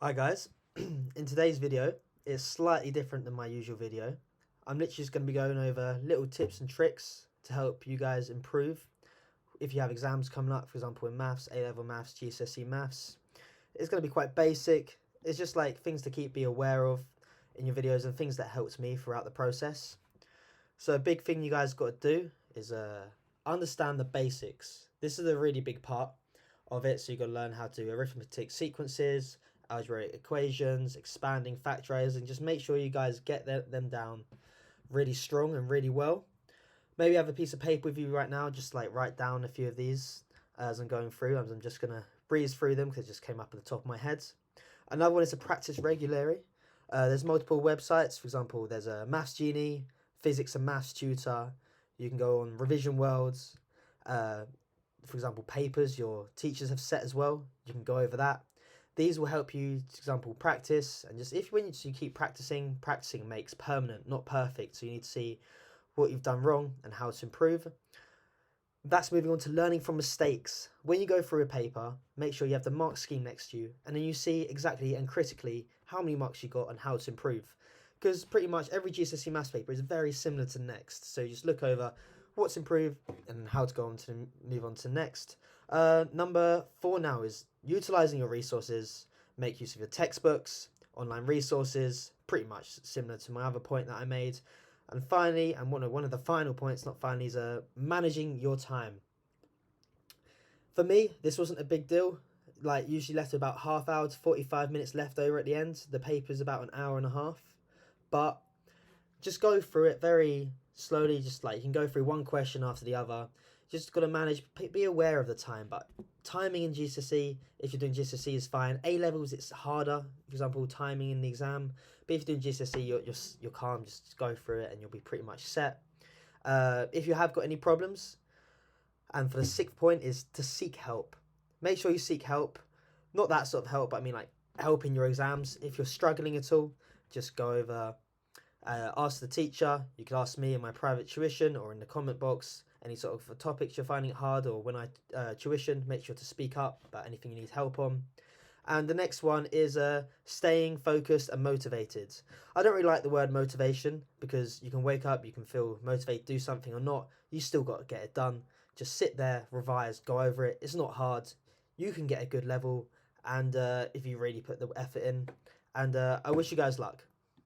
Hi guys, in today's video, it's slightly different than my usual video. I'm literally just going to be going over little tips and tricks to help you guys improve if you have exams coming up, for example in maths, A-level maths, GCSE Maths. It's going to be quite basic. It's just like things to be aware of in your videos and things that helped me throughout the process. So a big thing you guys got to do is understand the basics. This is a really big part of it. So you got to learn how to do arithmetic sequences, algebraic equations, expanding, factorizing. Just make sure you guys get them down really strong and really well. Maybe have a piece of paper with you right now. Just like write down a few of these as I'm going through. I'm just gonna breeze through them because it just came up at the top of my head. Another one is to practice regularly. There's multiple websites. For example, there's a Maths Genie, Physics and Maths Tutor. You can go on Revision Worlds. For example, papers your teachers have set as well. You can go over that. These will help you, for example, practice and just if when you keep practicing, practicing makes permanent, not perfect. So you need to see what you've done wrong and how to improve. That's moving on to learning from mistakes. When you go through a paper, make sure you have the mark scheme next to you and then you see exactly and critically how many marks you got and how to improve. Because pretty much every GCSE maths paper is very similar to next. So you just look over what's improved and how to go on to move on to next. Number 4 now is utilizing your resources. Make use of your textbooks, online resources, pretty much similar to my other point that I made. And finally, and one of the final points, not finally, is managing your time. For me, this wasn't a big deal. Like usually left about half hour to 45 minutes left over at the end. The paper's about an hour and a half. But just go through it very slowly. Just like you can go through one question after the other. Just got to manage, be aware of the time. But timing in GCSE, if you're doing GCSE, is fine. A levels, it's harder. For example, timing in the exam. But if you're doing GCSE, you're calm. Just go through it, and you'll be pretty much set. If you have got any problems, and for the 6th point is to seek help. Make sure you seek help. Not that sort of help, but I mean like help in your exams. If you're struggling at all, just go over ask the teacher. You can ask me in my private tuition or in the comment box. Any sort of topics you're finding it hard, or when I tuition, make sure to speak up about anything you need help on. And the next one is staying focused and motivated. I don't really like the word motivation because you can wake up, you can feel motivated to do something or not. You still got to get it done. Just sit there, revise, go over it. It's not hard. You can get a good level, and if you really put the effort in. And I wish you guys luck.